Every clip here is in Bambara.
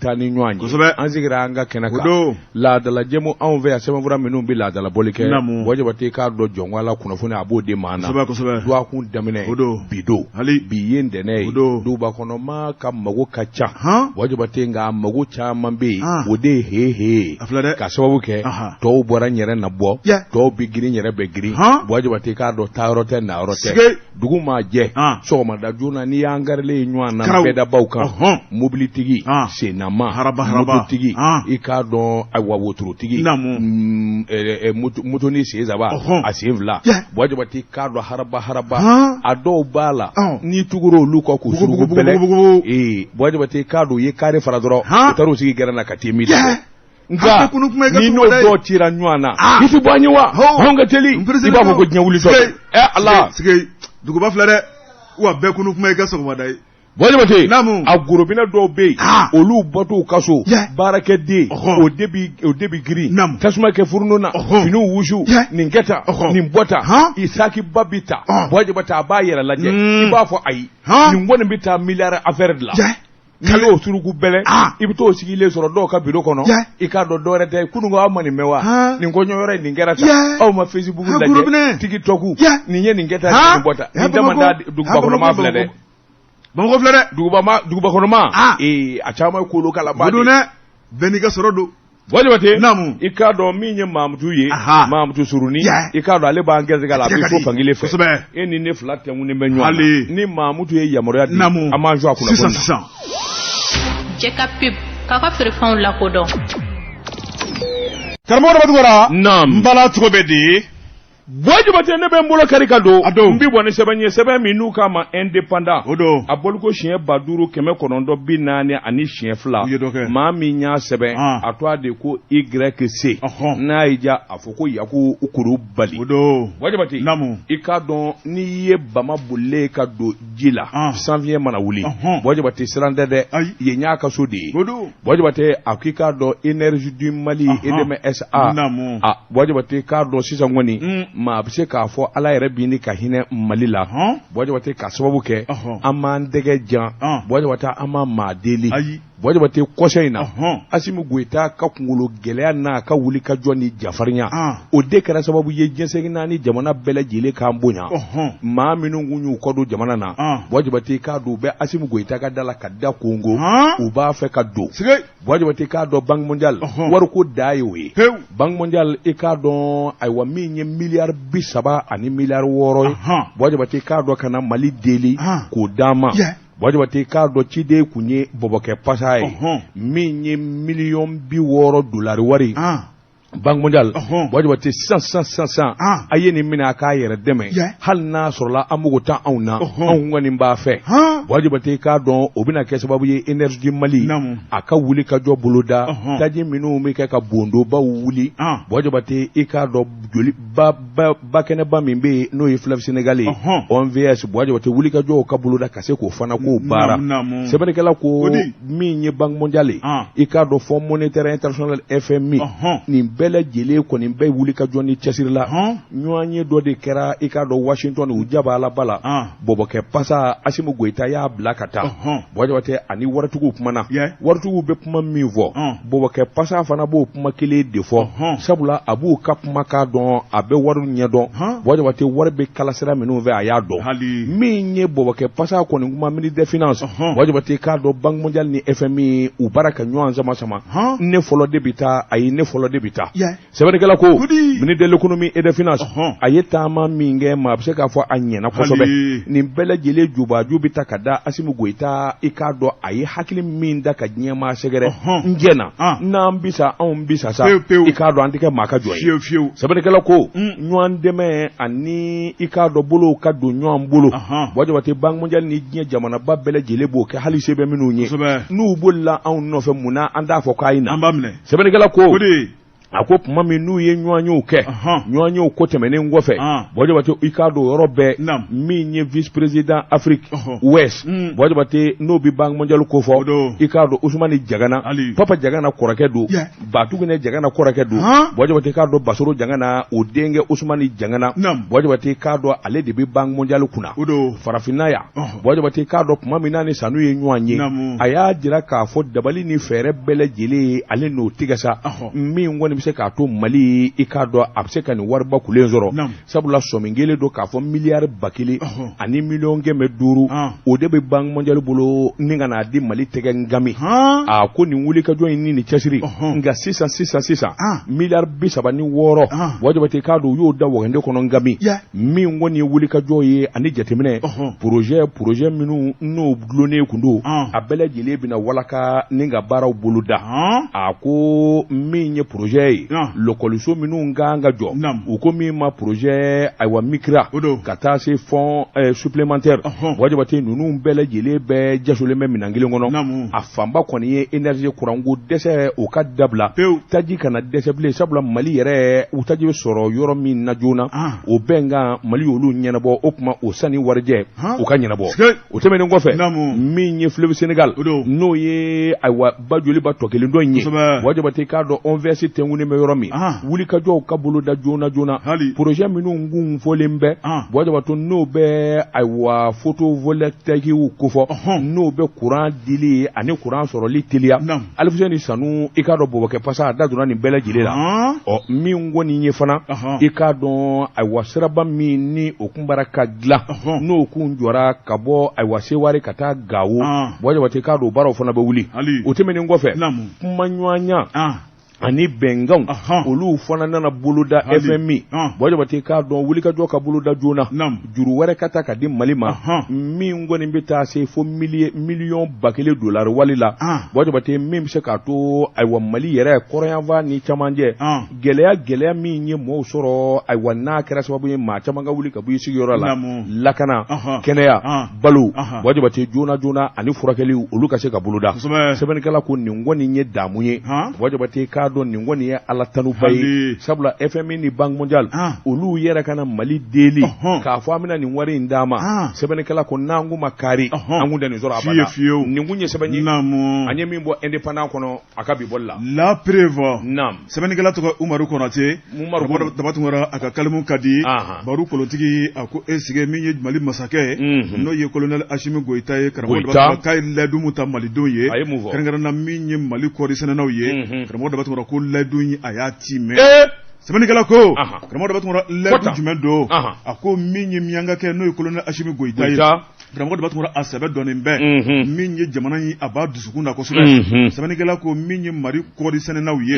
taa ni ɲɔgɔn ye an sigira an ka kɛnɛ kan laadala jɛmu anw fɛ yan sɛbɛnfura minnu bɛ laadala bɔli kɛ wajibate k'a dɔn jɔnwala kunnafoni a b'o de maa na duwakun daminɛ bi don bi ye ntɛnɛ ye duba kɔnɔma ka mago ka ca wajibate nka mago caman bɛ yen o de ye hehe ka sababu kɛ tɔw bɔra n yɛrɛ na bɔ tɔw bɛ girin yɛrɛ bɛ girin wajibate k'a dɔn taayɔrɔ tɛ nayɔrɔ tɛ dugu maa jɛ sɔgɔmada joona n'i y'an garilen ɲɔgɔn na bɛɛdabaw kan mobilitigi sennama mototigi i k'a dɔn wotorotigi moto ni sen saba a sen fila wajibate k'a dɔn haraba a dɔw b'a la n'i tugura olu kɔ k'u surugu bɛlɛ wajibate k'a dɔn u ye kari fara dɔrɔn u taara u sigi gɛrɛn na ka t'i mi nka n'i n'o dɔw cira ɲɔgɔn na i tɛ bɔ an ye wa hɔn ka teli i b'a fɔ ko diɲɛ wulitɔ ala duguba filɛ dɛ wa bɛɛ kunu kuma i ka sɔgɔmada ye wajibate a gorobinɛ dɔw bɛ yen olu bɔtɔw ka so baarakɛden o de bɛ girin tasuma kɛ furunun na finiw wusu nin kɛ tan nin bɔ tan i sakiba bi ta wajibate a b'a yɛrɛ lajɛ i b'a fɔ ayi nin kɔni bɛ taa miliyari affaire de la n'i y'o suruku bɛlɛ i bɛ t'o sigilen sɔrɔ dɔw ka bureau kɔnɔ i k'a dɔn dɔwɛrɛ tɛ kununko aw ma nin mɛn wa nin kɔɲɔyɔrɔ ye nin kɛra tan aw ma Facebook lajɛ TikTok nin ye nin kɛ tan nin bɔ tan nin dama da duguba kɔnɔma filɛ dɛ Bamakɔ filɛ dɛ duguba kɔnɔma a caman ye kolo kala ba don dɛ bɛɛ n'i ka sɔrɔ don wajibate i k'a dɔn min ye Mamutu ye Mamutu Suruni i k'a dɔn ale b'an gɛrɛsɛgɛ la a bɛ so fankelen fɛ e ni ne fila tɛŋunen bɛ ɲɔgɔn na ni Mamutu ye yamaruya di an b'an jɔ a kunnafoni na cɛ ka pib k'a ka feerefɛnw lakodɔn karamɔgɔ dɔ b'a n bala cogo bɛ di wajibate ne bɛ n bolo kari ka don n bi bɔ ni sɛbɛn ye sɛbɛn min n'u k'a ma indépendant a bɔliko siɲɛ 5,940 ani siɲɛ 2 maa min y'a sɛbɛn a to a de ko YC n'a y'i ja a fɔ ko yaku ukuru bali wajibate i k'a dɔn n'i ye bama bolilen ka don ji la sanfiɲɛ mana wuli wajibate siran tɛ dɛ yen y'a ka so de ye wajibate a k'i k'a dɔn énergie du Mali EDMSA wajibate k'a dɔn sisan kɔni maa a bɛ se k'a fɔ ala yɛrɛ bi ni ka hinɛ Mali la wajibate ka sababu kɛ an m'an dɛgɛ jan wajibate an ma maa deli wajibate kɔsɛ in na Asimu Goyita ka kunkolo gɛlɛya n'a ka wuli ka jɔ ni jafarinya o de kɛra sababu ye diɲɛsegin na ni jamana bɛɛ lajɛlen k'an bonya maa minnu kun y'u kɔ don jamana na wajibate k'a don u bɛ Asimu Goyita ka da la ka da Kongo u b'a fɛ ka don wajibate k'a dɔn Banque mondiale wariko da ye o ye Banque mondiale i k'a dɔn ayiwa min ye miliyari 30 ani miliyari 6 ye wajibate k'a dɔn ka na Mali deli k'o d'a ma wajibate k'a dɔn ciden kun ye bɔbɔkɛ pasa ye min ye $60,000 wari Banque mondiale wajibate sisan a ye nin minɛ a k'a yɛrɛ dɛmɛ hali n'a sɔrɔla an mago tɛ anw na anw kɔni b'a fɛ wajibate k'a dɔn o bɛna kɛ sababu ye énergie du Mali a ka wuli ka jɔ boloda daji minnu bɛ kɛ ka bondobaw wuli wajibate i k'a dɔn joli bakɛnɛba min bɛ yen n'o ye fleuve Sénégal ye OMVS wajibate wuli ka jɔ o ka boloda ka se k'o fana k'o baara sɛbɛnnikɛla ko min ye Banque mondiale i k'a dɔn Fonds monétaire international FMI nin bɛɛ lajɛlen kɔni bɛɛ wuli ka jɔ ni cɛsiri la ɲɔgɔn ye dɔ de kɛra i k'a dɔn Washington u jaba ala bala bɔbɔkɛ pasa Asimu Goyita y'a bila ka taa wajibate ani waritigiw kumana waritigiw bɛ kuma min fɔ bɔbɔkɛ pasa fana b'o kuma kelen de fɔ sabula a b'u ka kuma k'a dɔn a bɛ wari ɲɛdɔn wajibate wari bɛ kalasira minnu fɛ a y'a dɔn min ye bɔbɔkɛ pasa kɔni kuma ministre des finances wajibate k'a dɔn Banque mondiale ni FMI u baara ka ɲɔgɔn sama ne fɔlɔ de bɛ taa ayi ne fɔlɔ de bɛ taa sɛbɛnnikɛla ko ministre de l'économie et des finances a ye taama min kɛ maa a bɛ se k'a fɔ a ɲɛna kosɛbɛ nin bɛɛ lajɛlen jubaju bɛ ta ka da Asimu Goyita i k'a dɔn a ye hakili min da ka diɲɛmaa sɛgɛrɛ n jɛna n'an bisa anw bisa sa i k'a dɔn an tɛ kɛ maa ka jɔn ye sɛbɛnnikɛla ko ɲɔgɔn dɛmɛ ani i k'a dɔn bolow ka don ɲɔgɔn bolo wajibate Banque mondiale ni diɲɛ jamanaba bɛɛ lajɛlen b'o kɛ hali se bɛ minnu ye n'u bolila anw nɔfɛ mun na an t'a fɔ k'a ye na sɛbɛnnikɛla ko a ko tuma min n'u ye ɲɔgɔn yew kɛ ɲɔgɔn yew ko tɛmɛnen kɔfɛ Bɔjabate i k'a dɔn yɔrɔ bɛɛ min ye vice président Afrique Ouest Bɔjabate n'o bi Banque mondiale ko fɔ i k'a dɔn Ousmane Jagana Papa Jagana kɔrɔkɛ don Batugune Jagana kɔrɔkɛ don Bɔjabate k'a dɔn Basoro Jagana o denkɛ Ousmane Jagana Bɔjabate k'a dɔn ale de bi Banque mondiale kunna farafinna ya Bɔjabate k'a dɔn tuma min na ni Sanu ye ɲɔgɔn ye a y'a jira k'a fɔ dabali ni fɛɛrɛ bɛɛ lajɛlen ale n'o tigɛsa min kɔni bɛ se k'a to Mali i k'a dɔn a bɛ se ka nin wariba kulen sɔrɔ sabula sɔmin kelen don k'a fɔ miliyari 1,000 ani miliyɔn 500 o de bɛ Banque mondiale bolo ni ka n'a di Mali tɛgɛ ngami a ko nin wulikajɔ in ni nin cɛsiri nka sisan miliyari 36 Bɔjabate k'a dɔn u y'o da wagande kɔnɔ ngami min kɔni ye wulikajɔ ye ani jateminɛ projet minnu n'o dulonnen kun don a bɛɛ lajɛlen bɛna walaka ni ka baaraw boloda a ko min ye projet ye lɔkɔliso minnu kan ka jɔ u ko min ma projet ayiwa mikira ka taa se fond supplémentaire Bɔjabate ninnu bɛɛ lajɛlen bɛɛ jasolen bɛ minɛn kelen kɔnɔ a fanba kɔni ye énergie kuranko dɛsɛ o ka dabila taji kana dɛsɛ bilen sabula Mali yɛrɛ u taji bɛ sɔrɔ yɔrɔ min na joona o bɛnkan Mali y'olu ɲɛnabɔ o kuma o sani warijɛ o ka ɲɛnabɔ o tɛmɛnen kɔfɛ min ye fleuve Sénégal n'o ye ayiwa bajoliba tɔ kelen dɔ in ye Bɔjabate k'a dɔn ONVS tɛnkunnen bɛ yɔrɔ min wulikajɔw ka boloda joona projet minnu kun fɔlen bɛ Bɔjabate n'o bɛ ayiwa photovoltaïque ko fɔ n'o bɛ courant dili ani courant sɔrɔli teliya Alifuseni Sanu i k'a dɔn Bɔbɔkɛ Pasa a da donna nin bɛɛ lajɛlen la min kɔni ye fana i k'a dɔn ayiwa siraba min ni o kun bara ka dilan n'o kun jɔra ka bɔ ayiwa Seware ka taa Gawo Bɔjabate k'a dɔn baaraw fana bɛ wuli o tɛmɛnen kɔfɛ kuma ɲɔgɔnya ani bɛnkanw olu fana nana boloda FMI Bɔjabate k'a dɔn wulikajɔ ka boloda joona juru wɛrɛ ka taa ka di Mali ma min kɔni bɛ taa se fo miliyɔn 1,000 dollar wali la Bɔjabate min bɛ se k'a to ayiwa Mali yɛrɛ kɔrɔyanfan ni camancɛ gɛlɛya min ye mɔɔw sɔrɔ ayiwa n'a kɛra sababu ye maa caman ka wuli ka bɔ i sigiyɔrɔ la lakana kɛnɛya balo Bɔjabate joona ani furakɛli olu ka se ka boloda sɛbɛnnikɛla ko nin kɔni ye damu ye Bɔjabate k'a dɔn nin kɔni ye ala tanuba ye sabula FMI ni Banque mondiale olu yɛrɛ kana Mali deli k'a fɔ an bɛna nin wari in d'a ma sɛbɛnnikɛla ko n'an kun ma kari an kun tɛ nin sɔrɔ abada nin kun ye sɛbɛn ye an ye min bɔ indépendant kɔnɔ a ka bi bɔli la la preuve sɛbɛnnikɛla tɔgɔ Umaru Konate Dabatungara a ka kalimu ka di Baru kolotigi a ko esige min ye Mali masakɛ n'o ye colonel Assimi Goïta ye karamɔgɔ Dabatungara k'a ye layidumu ta Malidenw ye kɛrɛnkɛrɛnna min ye Mali kɔɔri sɛnɛnaw ye karamɔgɔ Dabatungara ko layidu a y'a ci mɛn sɛbɛnnikɛla ko karamɔgɔ Dabatungara layidu jumɛn don a ko min ye miyanka kɛ n'o ye colonel Assimi Goïta ye karamɔgɔ Dabatungara a sɛbɛ dɔnnen bɛɛ min ye jamana in a b'a dusukun na kosɛbɛ sɛbɛnnikɛla ko min ye Mali kɔɔri sɛnɛnaw ye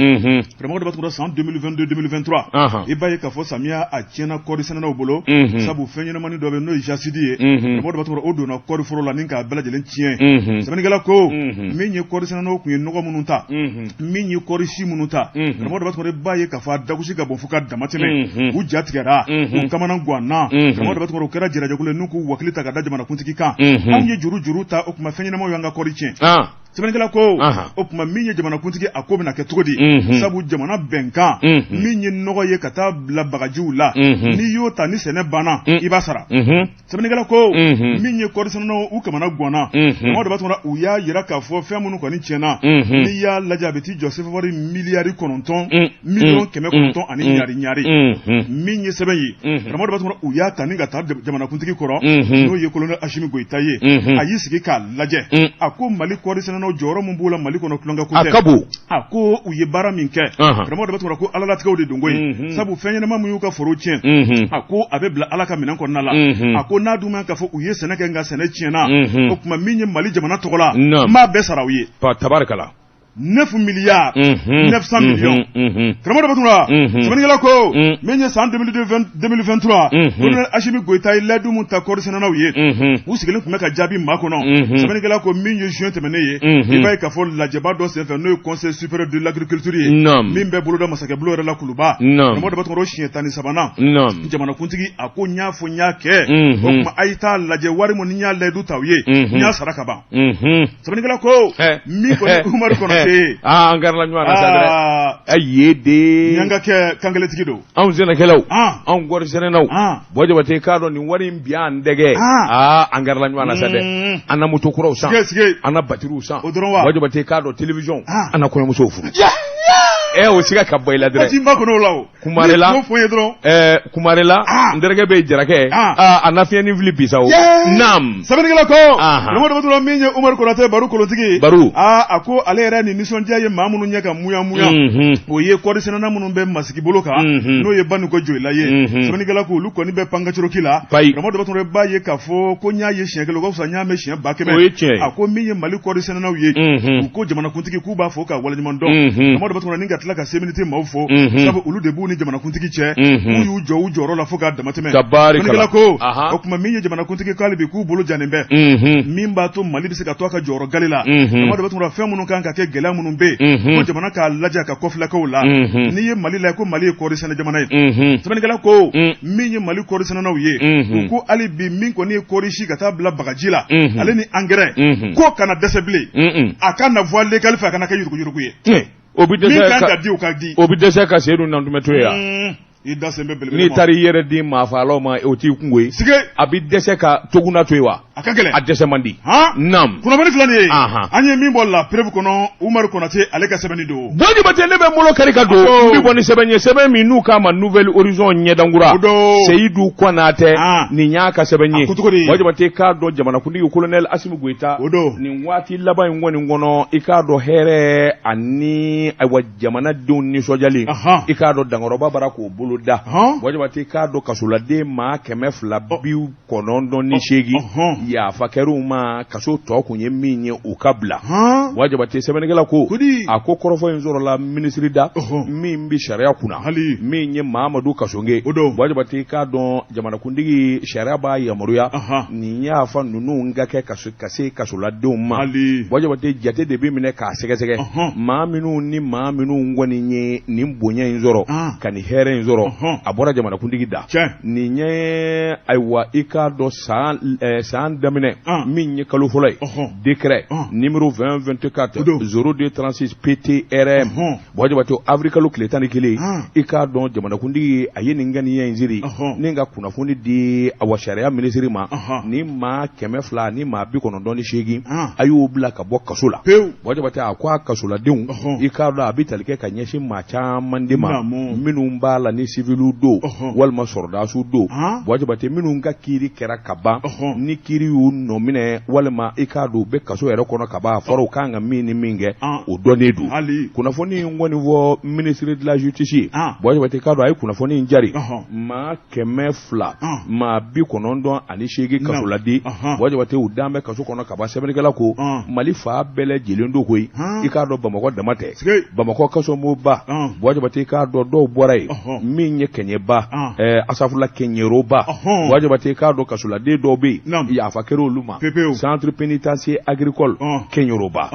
karamɔgɔ Dabatungara san 2022-2023 i b'a ye k'a fɔ samiya a tiɲɛna kɔɔri sɛnɛnaw bolo sabu fɛn ɲɛnamani dɔ bɛ n'o ye jasidi ye karamɔgɔ Dabatungara o donna kɔɔri foro la ni k'a bɛɛ lajɛlen tiɲɛ sɛbɛnnikɛla ko min ye kɔɔri sɛnɛnaw kun ye nɔgɔ minnu ta min ye kɔɔri si minnu ta karamɔgɔ Dabatungara i b'a ye k'a fɔ a dagosi ka bon fo ka dama tɛmɛ u ja tigɛra u kamana ganna karamɔgɔ Dabatungara o kɛra jirajɛkulu n'u k'u wakili ta ka da jamanakuntigi kan anw ye juru ta o kuma fɛn ɲɛnamaw y'an ka kɔɔri tiɲɛ sɛbɛnnikɛla ko o kuma min ye jamanakuntigi a ko bɛna kɛ cogo di sabu jamana bɛnkan min ye nɔgɔ ye ka taa bila bagajiw la n'i y'o ta ni sɛnɛ banna i b'a sara sɛbɛnnikɛla ko min ye kɔɔri sɛnɛnaw u kamana ganna karamɔgɔ Dabatungara u y'a yira k'a fɔ fɛn minnu kɔni tiɲɛna n'i y'a lajɛ a bɛ t'i jɔ sefɛwari miliyari 9 miliyɔn 900 ani ɲari min ye sɛbɛn ye karamɔgɔ Dabatungara u y'a ta ni ka taa jamanakuntigi kɔrɔ n'o ye colonel Assimi Goïta ye a y'i sigi k'a lajɛ a ko Mali kɔɔri sɛnɛnaw jɔyɔrɔ min b'u la Mali kɔnɔ tulonkɛ ko tɛ a ko u ye baara min kɛ karamɔgɔ Dabatungara ko alalatigɛw de don koyi sabu fɛn ɲɛnama min y'u ka foro tiɲɛ a ko a bɛ bila ala ka minɛn kɔnɔna la a ko n'a dun man k'a fɔ u ye sɛnɛ kɛ nka sɛnɛ tiɲɛna o tuma min ye Mali jamana tɔgɔ la n b'a bɛɛ sara u ye tabarikala 9 milliards 900 millions karamɔgɔ Dabatungara sɛbɛnnikɛla ko min ye san 2023 colonel Assimi Goïta ye layidu mun ta kɔɔri sɛnɛnaw ye u sigilen tun bɛ ka jaabi maa kɔnɔ sɛbɛnnikɛla ko min ye juin tɛmɛnen ye i b'a ye k'a fɔ lajɛba dɔ senfɛ n'o ye conseil supérieur de l'agriculture ye min bɛ boloda masakɛbolo yɛrɛ la Kuluba karamɔgɔ Dabatungara o siɲɛ 13 jamanakuntigi a ko n y'a fɔ n y'a kɛ o tuma a' ye taa lajɛ wari mun ni n y'a layidu ta u ye n y'a sara ka ban sɛbɛnnikɛla ko min kɔni Umaru Konate an garla ɲɔgɔn na sa dɛ ye de yanga kɛ kangeletigi don anw sɛnɛkɛlaw anw gɔri sɛnɛnaw bɔ jabate k'a dɔn nin wari in bi an dɛgɛ an garla ɲɔgɔn na sa dɛ an na moto kuraw san an na batteriw san bɔ jabate k'a dɔn télévision an na kɔɲɔmusow furu o siga ka bɔ i la dɛrɛ kumarela n dɛrɛkɛ bɛ jarakɛ a na fiɲɛ ni fili bisa o naam sɛbɛnnikɛla ko Mamadu Batula min ye Umaru Konate Baro kolotigi a ko ale yɛrɛ ni nisɔndiya ye maa minnu ɲɛ ka muya o ye kɔɔri sɛnɛna minnu bɛ masigi bolo kan n'o ye Bani ko Joyila ye sɛbɛnnikɛla ko olu kɔni bɛ pankacoroki la Mamadu Batula b'a ye k'a fɔ ko n y'a ye siɲɛ kelen o ka fisa n y'a mɛn siɲɛ 100,000 a ko min ye Mali kɔɔri sɛnɛnaw ye u ko jamanakuntigi k'u b'a fɔ ka waleɲuman dɔn Mamadu Batula ni ka tila ka séminité maaw fo sabu olu de b'u ni jamanakuntigi cɛ k'u y'u jɔ u jɔyɔrɔ la fo k'a damatɛmɛ sɛbɛnnikɛla ko o tuma min ye jamanakuntigi k'ale bi k'u bolo jannen bɛ min b'a to Mali bɛ se ka to a ka jɔyɔrɔ gali la Mamadu Batula fɛn minnu kan ka kɛ gɛlɛya minnu bɛ ko jamana k'a lajɛ ka kɔfilakaw la n'i ye Mali la ko Mali ye kɔɔri sɛnɛ jamana ye sɛbɛnnikɛla ko min ye Mali kɔɔri sɛnɛnaw ye u ko hali bi min kɔni ye kɔɔri si ka taa bila bagaji la ale ni engrais ko kana dɛsɛ bilen a ka na voie légale fɛ a kana kɛ yuruguyurugu ye o bi dɛsɛ ka seedu nantumɛ to yan n'i taara i yɛrɛ di maafalaw ma o t'i kungo ye a bi dɛsɛ ka toguna to yen wa a ka gɛlɛn a dɛsɛ man di naam kunnafoni filɛ nin ye an ye min bɔ la preuve kɔnɔ Umaru Konate ale ka sɛbɛnni don Jabate ne bɛ n bolo kari ka don n bɛ bɔ ni sɛbɛn ye sɛbɛn min n'u k'a ma Nouvelle Horizon ɲɛdankura Seyidu Konate nin y'a ka sɛbɛn ye Jabate k'a dɔn jamanakuntigi colonel Assimi Goïta nin waati laban in kɔni kɔnɔ i k'a dɔn hɛrɛ ani jamanadenw nisɔndiyalen i k'a dɔn dankɔrɔba bara k'o bolo da Jabate k'a dɔn kasoladen maa 298 yafa kɛr'u ma kaso tɔ kun ye min ye u ka bila Jabate sɛbɛnnikɛla ko a ko kɔrɔfɔ in sɔrɔla minisiri da min bi sariya kunna min ye Mahamadu Kasonge Jabate k'a dɔn jamanakuntigi sariya b'a yamaruya nin y'a fa ninnu ka kɛ ka se kasoladenw ma Jabate jate de bɛ minɛ k'a sɛgɛsɛgɛ maa minnu ni maa minnu kɔni ye nin bonya in sɔrɔ ka nin hɛrɛ in sɔrɔ a bɔra jamanakuntigi da nin ye ayiwa i k'a dɔn san daminɛ min ye kalo fɔlɔ ye décret numéro 2024 0236 PTRM Jabate avril kalo tile 11 i k'a dɔn jamanakuntigi a ye nin ŋaniya in siri ni ka kunnafoni di awa sariya minisiri ma ni maa 200 ni maa 98 a y'o bila ka bɔ kaso la Jabate a ko a kasoladenw i k'a dɔn a bɛ tali kɛ ka ɲɛsin maa caman de ma minnu b'a la ni civiliw do walima sɔrɔdasiw do Jabate minnu ka kiiri kɛra ka ban ni kiiri y'u nɔ minɛ walima i k'a dɔn u bɛ kaso yɛrɛ kɔnɔ ka ban a fɔra u kan ka min ni min kɛ o dɔnnen do kunnafoni in kɔni fɔ ministre de la justice ye Jabate k'a dɔn a ye kunnafoni in jari maa 200 maa 98 kasoladi Jabate u dan bɛ kaso kɔnɔ ka ban sɛbɛnnikɛla ko Mali fa bɛɛ lajɛlen do koyi i k'a dɔn Bamakɔ dama tɛ Bamakɔ kasomoba Jabate k'a dɔn dɔw bɔra ye min ye kɛɲɛba asafurula kɛɲɛroba Jabate k'a dɔn kasoladen dɔw bɛ yen yafa kɛra olu ma centre pénitentiaire agricole kɛɲɛroba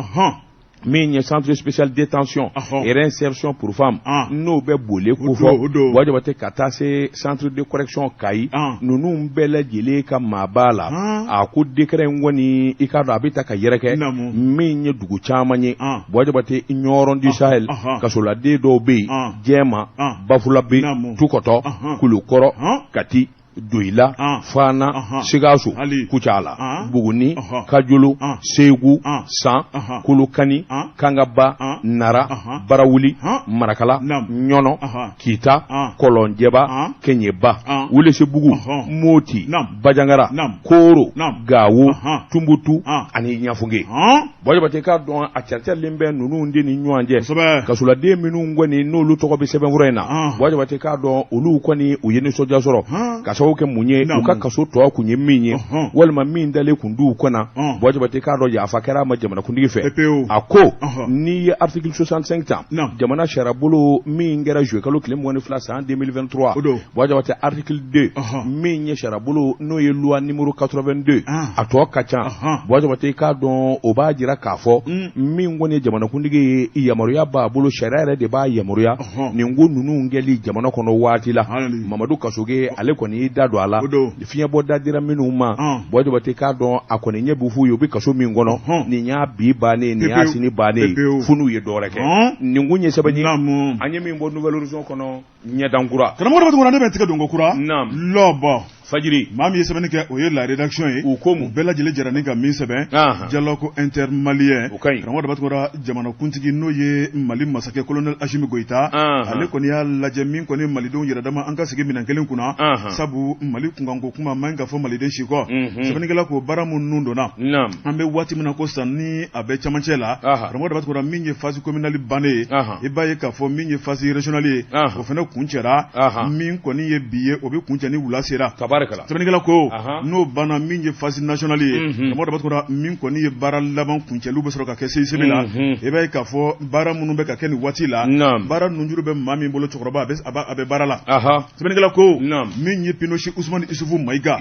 min ye centre spécial détention et réinsertion pour femmes n'o bɛ boli ko fɔ Jabate ka taa se centre de correction Kayi ninnu bɛɛ lajɛlen ka maa b'a la a ko décret in kɔni i k'a dɔn a bɛ ta ka yɛrɛkɛ min ye dugu caman ye Jabate ɲɔrɔn du Sahel kasoladen dɔw bɛ yen Jɛma Bafulabe Tukɔtɔ Kulukɔrɔ Kati Doyila Fana Sikaso Kucala Buguni Kajolo Segu San Kolokani Kangaba Nara Barawuli Marakala Ɲɔnɔ Kita Kɔlɔnjɛba Kɛɲɛba Welesebugu Moti Bajangara Koro Gawo Tumbutu ani Ɲafunge Jabate k'a dɔn a cɛricɛlen bɛ ninnu de ni ɲɔgɔn cɛ kasoladen minnu kɔni n'olu tɔgɔ bɛ sɛbɛnfura in na Jabate k'a dɔn olu kɔni u ye nisɔndiya sɔrɔ ka sababu kɛ mun ye u ka kaso tɔ kun ye min ye walima min dalen kun d'u kɔnɔ Jabate k'a dɔn yafa kɛra a ma jamanakuntigi fɛ a ko n'i ye article 65 ta jamana sariya bolo min kɛra juillet kalo tile 22 san 2023 Jabate article 2 min ye sariya bolo n'o ye loi numéro 82 a tɔ ka ca Jabate k'a dɔn o b'a jira k'a fɔ min kɔni ye jamanakuntigi ye yamaruya b'a bolo sariya yɛrɛ de b'a yamaruya nin ko ninnu kɛli jamana kɔnɔ waati la Mamadu Kasoge ale kɔni da don a la fiɲɛ bɔ da dira minnu ma bɔ jabate k'a dɔn a kɔni ɲɛ b'u f'u ye u bɛ kaso min kɔnɔ nin y'a bi bannen nin y'a sini bannen fo n'u ye dɔwɛrɛ kɛ nin kun ye sɛbɛn ye an ye min bɔ Nouvelle Horizon kɔnɔ ɲɛdankura karamɔgɔ dɔ ne bɛ tigɛ don ko kura lɔbɔ fajiri maa min ye sɛbɛnni kɛ o ye la rédaction ye u ko mun bɛɛ lajɛlen jɛra ni ka min sɛbɛn dialogue intermalien karamɔgɔ dɔ tɔgɔra jamanakuntigi n'o ye Mali masakɛ colonel Assimi Goïta ale kɔni y'a lajɛ min kɔni malidenw yɛrɛ dama an ka sigi minɛn kelen kunna sabu Mali kunkanko kuma man ka fɔ maliden si kɔ sɛbɛnnikɛla ko baara minnu donna an bɛ waati min na ko san ni a bɛ camancɛ la karamɔgɔ dɔ tɔgɔra min ye phase communale bannen ye i b'a ye k'a fɔ min ye phase régionale ye o fana kun cɛra min kɔni ye bi ye o bɛ kun cɛ ni wula sera sɛbɛnnikɛla ko n'o banna min ye phase nationale ye karamɔgɔ dɔ tɔgɔra min kɔni ye baara laban kuncɛliw bɛ sɔrɔ ka kɛ CICB la i b'a ye k'a fɔ baara minnu bɛ ka kɛ nin waati la baara ninjuru bɛ maa min bolo cɛkɔrɔba a bɛ baara la sɛbɛnnikɛla ko min ye Pinochet Ousmane Isufu Maïga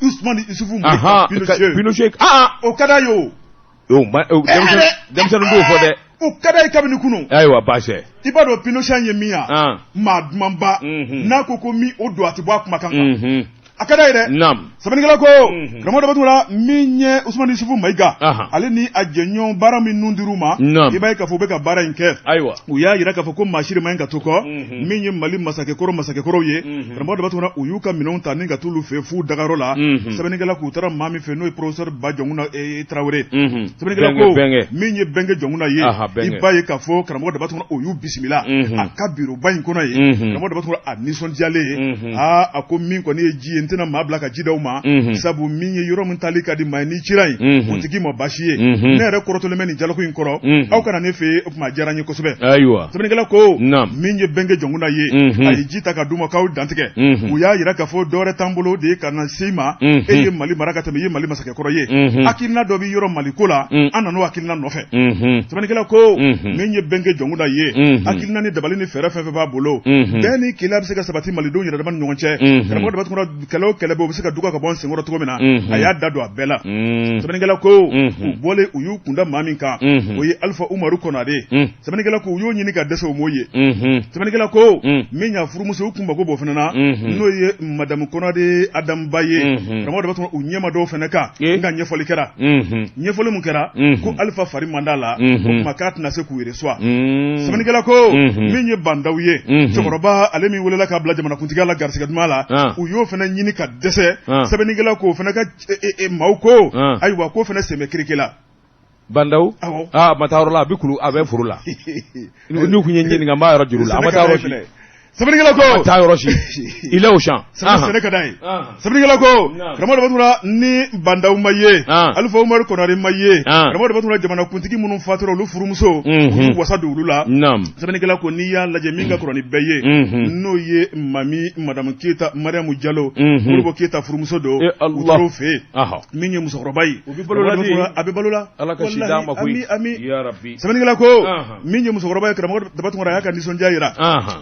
Ousmane Isufu Maïga Pinochet o ka d'a ye o denmisɛnnin t'o fɔ dɛ o ka d'a ye kabini kunun ayiwa baasi i b'a dɔn Pinochet ye min ya maa dumanba n'a ko min o don a tɛ bɔ a kumakan kan a ka d'a ye dɛ sɛbɛnnikɛla ko karamɔgɔ dɔ bɛ t'o la min ye Ousmane Isufu Maïga ale ni a jɛɲɔgɔn baara min nun dir'u ma i b'a ye k'a fɔ u bɛ ka baara in kɛ u y'a jira k'a fɔ ko maa si de man ɲi ka to kɔ min ye Mali masakɛkɔrɔw ye karamɔgɔ dɔ bɛ t'o la u y'u ka minɛnw ta ni ka t'olu fɛ f'u dagayɔrɔ la sɛbɛnnikɛla k'u taara maa min fɛ n'o ye professeur Ba Jɔnkuna Tarawele sɛbɛnnikɛla ko min ye Bɛnkɛ Jɔnkuna ye i b'a ye k'a fɔ karamɔgɔ dɔ bɛ t'o la o y'u bisimila a ka bureau ba in kɔnɔ ye karamɔgɔ dɔ bɛ t'o la a nisɔndiyalen ye a ko min kɔni ye ji ye n tɛna maa bila ka ji d'aw ma sabu min ye yɔrɔ min tali ka di maa ye ni cira yen o tigi ma baasi ye ne yɛrɛ kɔrɔtɔlen bɛ nin dialogue in kɔrɔ aw kana ne fɛ yen o tuma a diyara n ye kosɛbɛ sɛbɛnnikɛla ko min ye Bɛnkɛ Jɔnkuna ye a ye ji ta ka d'u ma k'aw dantigɛ u y'a jira k'a fɔ dɔwɛrɛ t'an bolo de ye ka na se ma e ye Mali mara ka tɛmɛ i ye Mali masakɛkɔrɔ ye hakilina dɔ bɛ yɔrɔ Mali ko la an nan'o hakilina nɔfɛ sɛbɛnnikɛla ko min ye Bɛnkɛ Jɔnkuna ye hakilina ni dabali ni fɛɛrɛ fɛn fɛn b'a bolo bɛɛ ni keleya bɛ se ka sabati malidenw yɛrɛ dama ni ɲɔgɔn cɛ karamɔgɔ dɔ bɛ tugura kɛlɛ o kɛlɛ bɛ u bɛ se ka duga ka bɔ n senkɔrɔ cogo min na a y'a da don a bɛɛ la sɛbɛnnikɛla ko u bɔlen u y'u kunda maa min kan o ye Alifa Umaru Konare sɛbɛnnikɛla ko u y'o ɲini ka dɛsɛ o m'o ye sɛbɛnnikɛla ko min y'a furumuso u kun mago b'o fana na n'o ye Madame Konare Adamu Ba ye karamɔgɔ dɔ bɛ tugura u ɲɛma dɔw fana kan n ka ɲɛfɔli kɛra ɲɛfɔli mun kɛra ko Alifa fari man d'a la o kuma k'a tɛna se k'u reçoit sɛbɛnnikɛla ko min ye Bandaw ye cɛkɔrɔba ale min welela k'a bila jamanakuntigiya la garisɛgɛ duman la u y'o fana ɲini ka dɛsɛ sɛbɛnnikɛla ko fana ka maaw ko ayiwa ko fana sɛmɛ kirike la Bandaw matayɔrɔ la a bɛ kulu a bɛ foro la n'u kun ye ɲininka n b'a yɔrɔ juru la a ma taa yɔrɔ si sɛbɛnnikɛla ko a taa yɔrɔ si il est au champ sɛnɛ ka d'a ye sɛbɛnnikɛla ko karamɔgɔ dɔ bɛ t'u la ni Bandaw ma ye Alifa Umaru Konare ma ye karamɔgɔ dɔ bɛ t'u la jamanakuntigi minnu fatura olu furumuso u y'u wasa don olu la sɛbɛnnikɛla ko n'i y'a lajɛ min ka kɔrɔ ni bɛɛ ye n'o ye Madame Keyita Mariamu Diallo Modibo Keyita furumuso don u taara o fɛ yen min ye musokɔrɔba ye a bɛ balo la Ala ka si d'a ma koyi sɛbɛnnikɛla ko min ye musokɔrɔba ye karamɔgɔ dɔ bɛ t'u la a y'a ka nisɔndiya jira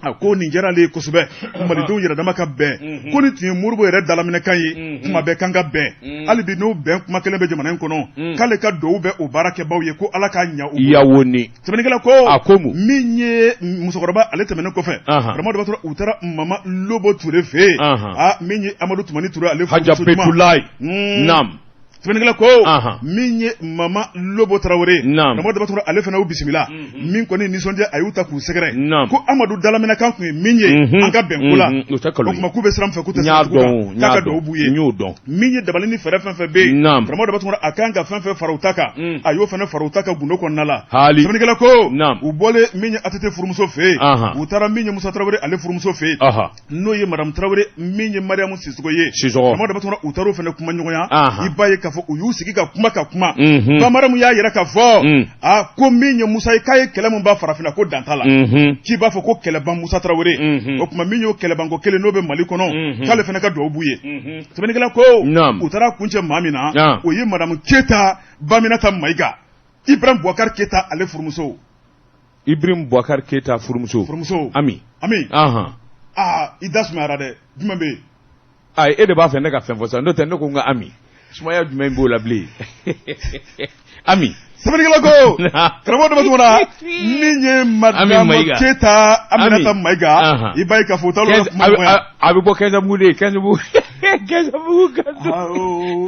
a ko nin diyara ale ye kosɛbɛ malidenw yɛrɛ dama ka bɛn ko ni tun ye Modibo yɛrɛ dalaminɛkan ye kuma bɛɛ kan ka bɛn hali bi n'o bɛn kuma kelen bɛ jamana in kɔnɔ k'ale ka duwawu bɛ o baarakɛbaaw ye ko Ala k'a ɲa u Yawoni sɛbɛnnikɛla ko min ye musokɔrɔba ale tɛmɛnen kɔfɛ karamɔgɔ dɔ bɛ t'u taara Mama Lobo Ture fɛ yen min ye Amadu Tumani Ture ale furumuso ɲuman sɛbɛnnikɛla ko min ye Mama Lobo Tarawele karamɔgɔ dɔ bɛ t'u ale fana y'u bisimila min kɔni nisɔndiya a y'u ta k'u sɛgɛrɛ ko Amadu dalaminɛkan tun ye min ye an ka bɛn ko la o kuma k'u bɛ siran fɛ k'u tɛ sira jugu kan k'a ka duwawu b'u ye min ye dabali ni fɛɛrɛ fɛn fɛn bɛ yen karamɔgɔ dɔ bɛ t'u a kan ka fɛn fɛn fara u ta kan a y'o fana fara u ta kan gundo kɔnɔna la sɛbɛnnikɛla ko u bɔlen min ye ATT furumuso fɛ yen u taara min ye Musa Tarawele ale furumuso fɛ yen n'o ye Madame Tarawele min ye Mariamu Sisoko ye karamɔgɔ dɔ bɛ t'u u taara o fana kuma ɲɔgɔnya i b'a ye k'a fɔ u y'u sigi ka kuma Bamaramu y'a yɛrɛ k'a fɔ ko min ye Musa ye k'a ye kɛlɛ min b'a farafinna ko dan t'a la k'i b'a fɔ ko kɛlɛban Musa Tarawele o kuma min y'o kɛlɛbanko kelen n'o bɛ Mali kɔnɔ k'ale fana ka duwawu b'u ye sɛbɛnnikɛla ko u taara kuncɛ maa min na o ye Madame Keyita Baminata Maïga Ibrahim Boubacar Keyita ale furumuso Ibrahim Boubacar Keyita furumuso Ami i da sumayara dɛ jumɛn bɛ yen e de b'a fɛ ne ka fɛn fɔ sa n'o tɛ ne ko n ka Ami sumaya jumɛn b'o la bilen Ami Sɛbɛnnikɛla ko karamɔgɔ dama tugura min ye Madame Keita Aminata Mayiga i b'a ye k'a fɔ u taara a bɛ bɔ Kɛnsabugu de Kɛnsabugu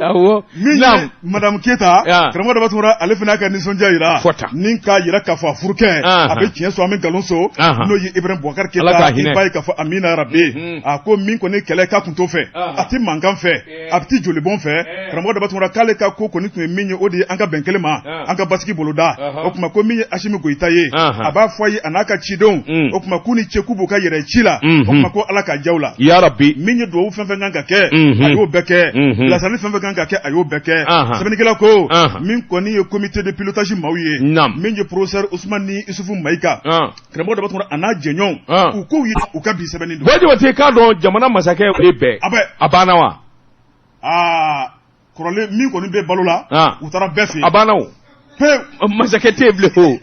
awɔ min ye Madame Keita karamɔgɔ dama tugura ale fana ka nisɔndiya jira ni k'a jira k'a fɔ a furukɛ a bɛ tiɲɛ sɔrɔ an bɛ nkalon so n'o ye Ibrahim Boubacar Keita i b'a ye k'a fɔ Amina Yarabi a ko min kɔni kɛlɛ k'a kun t'o fɛ a tɛ mankan fɛ a tɛ jolibɔn fɛ karamɔgɔ dama tugura k'ale ka ko kɔni tun ye min ye o de ye an ka bɛn kelen ma an ka basigi boloda o tuma ko min ye Asimi Goyita ye a b'a fɔ a ye a n'a ka cidenw o tuma k'u ni cɛ k'u b'u ka yɛrɛ ci la o tuma ko Ala ka diyaw la yarabi min ye duwawu fɛn fɛn kan ka kɛ a y'o bɛɛ kɛ bilasirali fɛn fɛn kan ka kɛ a y'o bɛɛ kɛ sɛbɛnnikɛla ko min kɔni ye comité de pilotage maaw ye min ye professeur Ousmane ni Isufu Mayiga karamɔgɔ dama tugura a n'a jɛɲɔgɔnw u k'u yira u ka bi sɛbɛnni don Bajabate k'a dɔn jamana masakɛ ye bɛɛ a banna wa kɔrɔlen min kɔni bɛ balo la u taara bɛɛ fɛ yen a banna o masakɛ tɛ bilen o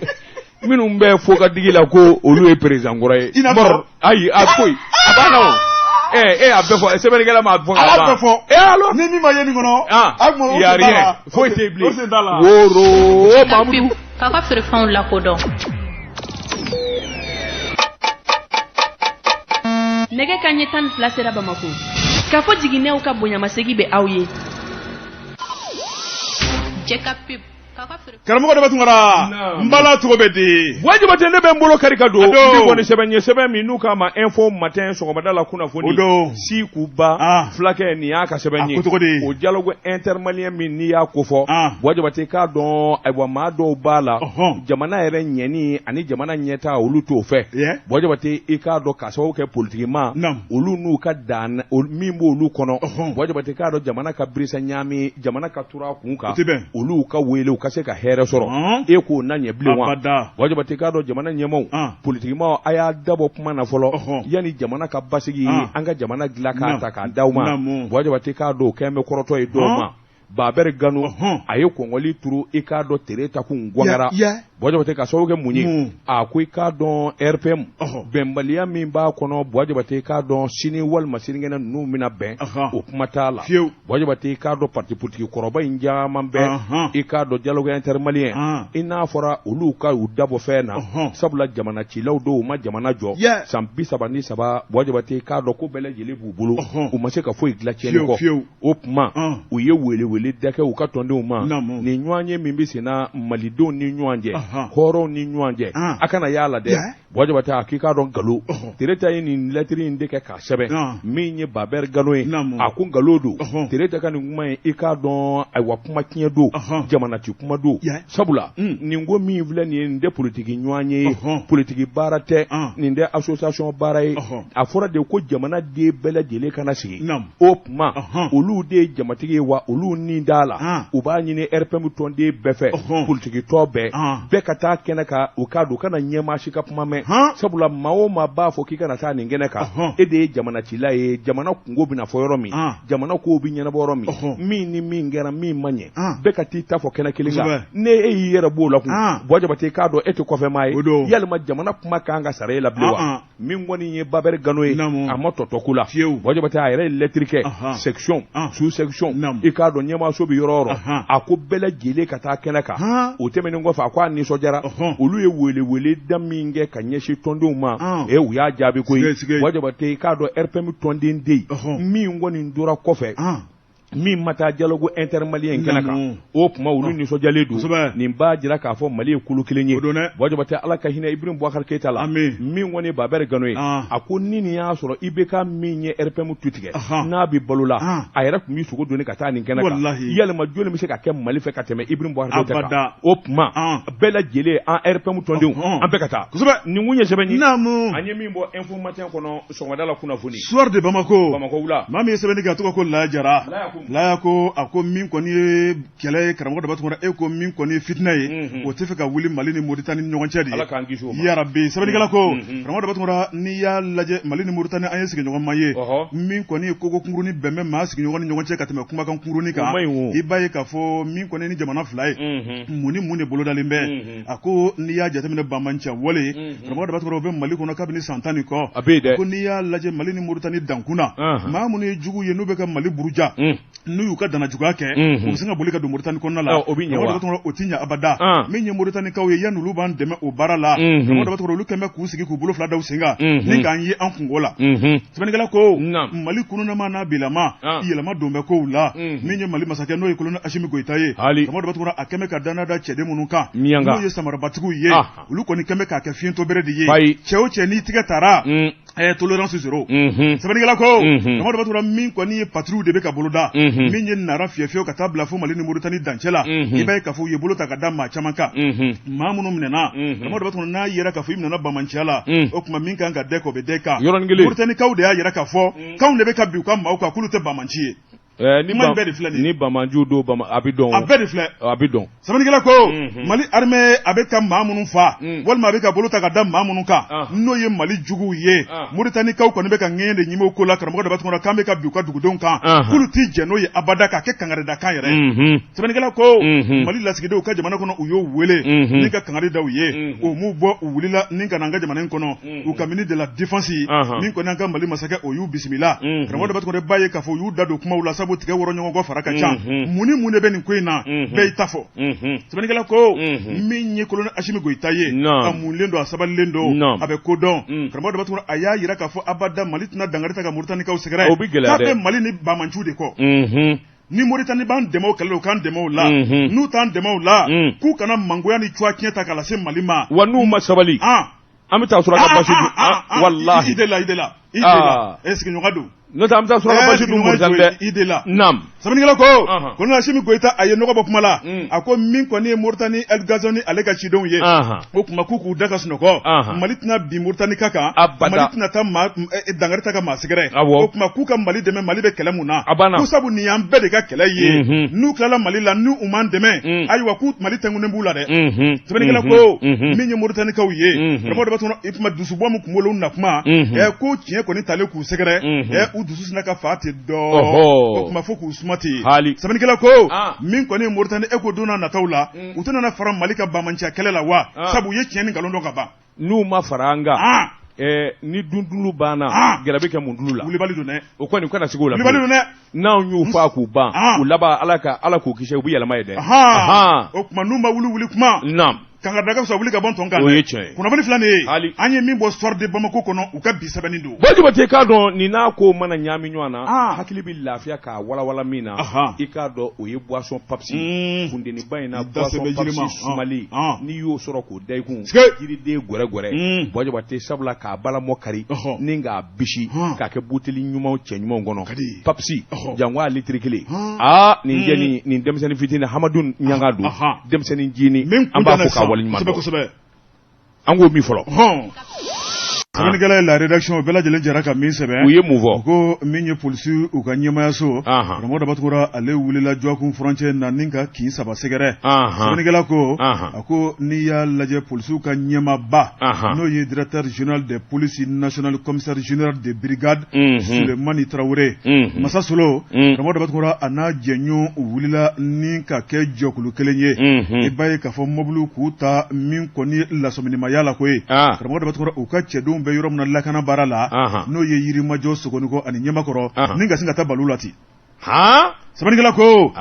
minnu bɛ fo ka digi la ko olu ye président kɔrɔ ye ayi a koyi a banna o a bɛɛ fɔ sɛbɛnnikɛla m'a fɔ a bɛɛ fɔ alors ni min ma ye nin kɔnɔ a kuma y'a foyi tɛ bilen woro Mamudu k'a ka feerefɛnw lakodɔn nɛgɛ kanɲɛ 12 sera Bamako k'a fɔ jiginɛw ka bonyamasegin bɛ aw ye karamɔgɔ dama tugura n bala cogo bɛ di Bajabate ne bɛ n bolo kari ka don bi kɔni sɛbɛn ye sɛbɛn min n'u k'a ma info matin sɔgɔmada la kunnafoni si kuba fulakɛ nin y'a ka sɛbɛn ye o dialogue intermalien min n'i y'a kofɔ Bajabate k'a dɔn ayiwa maa dɔw b'a la jamana yɛrɛ ɲɛni ani jamana ɲɛta olu t'o fɛ Bajabate i k'a dɔn k'a sababu kɛ politigima olu n'u ka dan min b'olu kɔnɔ Bajabate k'a dɔn jamana ka birisa ɲaami jamana ka tura kun kan olu ka wele ka se ka hɛrɛ sɔrɔ e k'o na ɲɛ bilen wa Bajabate k'a dɔn jamana ɲɛmaw politikimaw a y'a dabɔ kuma na fɔlɔ yanni jamana ka basigi an ka jamana dilan k'a ta k'a d'aw ma Bajabate k'a dɔn o kɛn bɛ kɔrɔtɔ ye dɔw ma Babɛri Gano a ye kɔngɔli turu i k'a dɔn tere takun gwangara Bajabate ka sababu kɛ mun ye a ko i k'a dɔn RPM bɛnbaliya min b'a kɔnɔ Bajabate k'a dɔn sini walima sinikɛnɛ ninnu bɛna bɛn o kuma t'a la Bajabate k'a dɔn parti politique kɔrɔba in caman bɛɛ i k'a dɔn dialogue intermalien i n'a fɔra olu ka u dabɔ fɛn na sabula jamana cilaw dɔw u ma jamana jɔ san 33 Bajabate k'a dɔn ko bɛɛ lajɛlen b'u bolo u ma se ka foyi dilan tiɲɛni kɔ o kuma u ye wele dɛkɛ u ka tɔndenw ma nin ɲɔgɔn ye min bɛ senna malidenw ni ɲɔgɔn cɛ hɔrɔnw ni ɲɔgɔn cɛ a kana y'a la dɛ Bajabate a k'i k'a dɔn nkalon Tereta ye nin lettre in de kɛ k'a sɛbɛn min ye Babɛri Gano ye a ko nkalon don Tereta ka nin kuma ye i k'a dɔn ayiwa kuma tiɲɛ don jamana ci kuma don sabula nin ko min filɛ nin ye nin tɛ politiki ɲɔgɔn ye politiki baara tɛ nin tɛ association baara ye a fɔra de ko jamana den bɛɛ lajɛlen kana sigi o kuma olu de ye jamatigi ye wa olu ni d'a la u b'a ɲini RPM tɔnden bɛɛ fɛ politiki tɔ bɛɛ ka taa kɛnɛ kan u k'a don kana ɲɛmaa si ka kuma mɛn sabula maa o maa b'a fɔ k'i kana taa nin kɛnɛ kan e de ye jamana cila ye jamana kungo bɛna fɔ yɔrɔ min jamana kow bɛ ɲɛnabɔ yɔrɔ min ni min kɛra min ma ɲɛ bɛɛ ka t'i ta fɔ kɛnɛ kelen kan ne e y'i yɛrɛ b'o la kun Bajabate k'a dɔn e tɛ kɔfɛ maa ye yalima jamana kuma kan ka sara e la bilen wa min kɔni ye Babɛri Gano ye a ma tɔtɔ la Bajabate a yɛrɛ ye lettre kɛ section sous section i k'a dɔn ɲɛmaaso bɛ yɔrɔ yɔrɔ a ko bɛɛ lajɛlen ka taa kɛnɛ kan o tɛmɛnen kɔfɛ a ko a nisɔndiyara olu ye wele da min kɛ ka ɲɛsin tɔndenw ma u y'a jaabi koyi Bajabate k'a dɔn RPM tɔnden den min kɔni tora kɔfɛ min ma taa dialogue intermalien kɛnɛ kan o kuma olu nisɔndiyalen don nin b'a jira k'a fɔ Mali ye kulu kelen ye Bajabate Ala ka hinɛ Ibrahim Boubacar Keita la min kɔni Babɛri Gano ye a ko ni nin y'a sɔrɔ IBK min ye RPM tu tigɛ n'a bɛ balo la a yɛrɛ tun bɛ sogo donni ka taa nin kɛnɛ kan yalima joli bɛ se ka kɛ Mali fɛ ka tɛmɛ Ibrahim Boubacar Keita kan o kuma bɛɛ lajɛlen an RPM tɔndenw an bɛɛ ka taa nin kun ye sɛbɛn ye an ye min bɔ info matin kɔnɔ sɔgɔmada la kunnafoni soir de Bamako wula maa min ye sɛbɛnni kɛ a tɔgɔ ko Lajara Laya ko a ko min kɔni ye kɛlɛ ye karamɔgɔ dama tugura e ko min kɔni ye fitina ye o tɛ fɛ ka wuli Mali ni Mauritanie ni ɲɔgɔn cɛ de ye yarabi sɛbɛnnikɛla ko karamɔgɔ dama tugura n'i y'a lajɛ Mali ni Mauritanie an ye sigiɲɔgɔnma ye min kɔni ye koko kunkurunin bɛnbɛn maa sigiɲɔgɔn ni ɲɔgɔn cɛ ka tɛmɛ kumakan kunkurunin kan i b'a ye k'a fɔ min kɔni ni jamana fila ye mun ni mun de bolodalen bɛ a ko n'i y'a jateminɛ Banmanca wale karamɔgɔ dama tugura o bɛ Mali kɔnɔ kabini san 10 kɔ ko n'i y'a lajɛ Mali ni Mauritanie dankunna maa minnu ye jugu ye n'u bɛ ka Mali buruja n'u y'u ka dana juguya kɛ u bɛ se ka boli ka don Mauritanie kɔnɔna la o ti ɲɛ abada min ye Mauritaniekaw ye yanni olu b'an dɛmɛ o baara la olu kɛlen bɛ k'u sigi k'u bolo fila da u sen kan ni k'an ye an kungo la sɛbɛnnikɛla ko Mali kununama n'a bilama yɛlɛma don bɛ kow la min ye Mali masakɛ n'o ye colonel Asimi Goyita ye a kɛlen bɛ ka danaya da cɛden minnu kan n'o ye samarabatigiw ye olu kɔni kɛlen bɛ k'a kɛ fiɲɛtɔ bere de ye cɛ o cɛ n'i tigɛ taara tolérance zéro sɛbɛnnikɛla ko Mamadu min kɔni ye patrouille de bɛ ka boloda min ye nara fiyɛ ka taa bila fo Mali ni Mauritanie dancɛ la i b'a ye k'a fɔ u ye bolo ta ka da maa caman kan maa minnu minɛna Mamadu n'a yɛrɛ k'a fɔ i minɛna bamanciya la o tuma min kan ka dɛn k'o bɛ dɛn kan Mauritaniekaw de y'a yɛrɛ k'a fɔ k'anw de bɛ ka bin u ka maaw kan k'olu tɛ bamanci ye ni bamanju do a bɛ dɔn a bɛɛ de filɛ a bɛ dɔn sɛbɛnnikɛla ko Mali armée a bɛ ka maa minnu faa walima a bɛ ka bolo ta ka da maa minnu kan n'o ye Mali juguw ye Mauritaniekaw kɔni bɛ ka ŋɛɲɛ de ɲimi o ko la karamɔgɔ de b'a tɔgɔ k'an bɛ ka bin u ka dugudenw kan k'olu t'i jɛ n'o ye abada k'a kɛ kangaredakan yɛrɛ sɛbɛnnikɛla ko Mali lasigidenw ka jamana kɔnɔ u y'o wele ni ka kangari da u ye o m'u bɔ u wulila ni ka na an ka jamana in kɔnɔ u ka ministre de la défense min kɔni an ka Mali masakɛ o y'u bisimila karamɔgɔ de b'a tɔgɔ b'a ye k'a fɔ u y'u da don kumaw la sabu tigɛ wɔrɔ ɲɔgɔn kɔ fara ka ca mun de bɛ nin ko in na bɛɛ y'i ta fɔ sɛbɛnnikɛla ko min ye colonel Asimi Goyita ye a munlen don a sabalilen don a bɛ ko dɔn karamɔgɔ de b'a tɔgɔ a y'a yira k'a fɔ abada Mali tɛna dankari ta ka Mauritaniekaw sɛgɛrɛ k'a bɛ Mali ni bamanciw de kɔ ni Mauritanie b'an dɛmɛ o kɛlɛ u k'an dɛmɛ o la n'u t'an dɛmɛ o la k'u kana mangoya ni cuwa tiɲɛ ta k'a lase Mali ma wa n'u ma sabali an bɛ taa sɔrɔ ka basi dun walahi i de la sigiɲɔgɔn don n'o tɛ an bɛ taa sɔrɔ ka basi dun Mauritanie dɛ i de la sɛbɛnnikɛla ko colonel Asimi Goyita a ye nɔgɔ bɔ kuma la a ko min kɔni ye Mauritanie El Ghazouani ale ka cidenw ye o tuma k'u da ka sunɔgɔ Mali tɛna bin Mauritanie ka kan Mali tɛna taa dankari ta ka maa sɛgɛrɛ o tuma k'u ka Mali dɛmɛ Mali bɛ kɛlɛ mun na ko sabu nin y'an bɛɛ de ka kɛlɛ ye n'u tilala Mali la n'u m'an dɛmɛ ayiwa k'u Mali tɛnkunnen b'u la dɛ sɛbɛnnikɛla ko min ye Mauritaniekaw ye karamɔgɔ de b'a tɔgɔ i tuma dusubɔ min kunkolo na kuma ko tiɲɛ kɔni talen k'u sɛgɛrɛ u dusu sina ka fa ten dɔɔ o tuma fo k'u suma ten sɛbɛnnikɛla ko min kɔni ye Mauritanie eko donna nataw la u tɛna fara Mali ka bamanciya kɛlɛ la wa sabu u ye tiɲɛ ni nkalon dɔn ka ban n'u ma fara an kan ni dundulu banna gɛrɛ bɛ kɛ mun dulu la wulibali don dɛ o kɔni u kana sigi o la wulibali don dɛ n'anw y'u faa k'u ban u laban Ala k'u kisi u bɛ yɛlɛma ye dɛ o tuma n'u ma wuli kuma kangarida ka wuli ka bɔ tɔn kan kunnafoni fila nin ye an ye min bɔ Soir de Bamako kɔnɔ u ka bi sɛbɛnni don Jabate k'a dɔn nin n'a ko mana ɲaami ɲɔgɔn na hakili bɛ lafiya k'a walawala min na i k'a dɔn o ye boisson Papsi fundeniba in na boisson Papsi sumali n'i y'o sɔrɔ k'o da i kun yiriden gwɛrɛgwɛrɛ Jabate sabula k'a balamɔ kari ni k'a bisi k'a kɛ buteli ɲumanw cɛ ɲumanw kɔnɔ Papsi jango a litiri kelen nin denmisɛnnin fitinin Hamadu Ɲanga don denmisɛnnin jini an b'a fɔ k'a kosɛbɛ an k'o min fɔlɔ sɛbɛnnikɛla ye la rédaction bɛɛ lajɛlen jɛra ka min sɛbɛn u ye mun fɔ ko min ye polisi u ka ɲɛmayaso karamɔgɔ daba tugura ale wulila Joakun frontière na ni ka kin saba sɛgɛrɛ sɛbɛnnikɛla ko a ko n'i y'a lajɛ polisiw ka ɲɛmaba n'o ye directeur général des polices national commissaire général des brigades Sulemani Traoré Masa Solo karamɔgɔ daba tugura a n'a jɛɲɔgɔn wulila ni ka kɛ jɛkulu kelen ye i b'a ye k'a fɔ mobile k'u ta min kɔni lasɔminimaya la ko ye karamɔgɔ daba tugura u ka cɛdenw bɛ yɔrɔ min na lakana baara la n'o ye Yirimajɔ Sogoniko ani Ɲamakɔrɔ ni ka sin ka taa balu la ten sɛbɛnnikɛla ko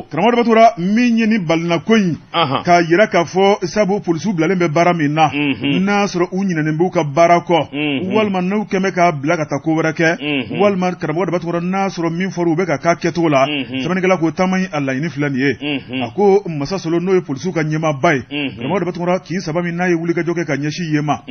karamɔgɔ daba tugura min ye ni balina ko in k'a yira k'a fɔ sabu polisiw bilalen bɛ baara min na n'a sɔrɔ u ɲinɛnen b'u ka baara kɔ walima n'u kɛn bɛ k'a bila ka taa ko wɛrɛ kɛ walima karamɔgɔ daba tugura n'a sɔrɔ min fɔra u bɛ ka k'a kɛcogo la sɛbɛnnikɛla ko taama a laɲini filɛ nin ye a ko Masa Solo n'o ye polisiw ka ɲɛmaaba ye karamɔgɔ daba tugura kin saba min n'a ye wulikajɔ kɛ ka ɲɛsin yen ma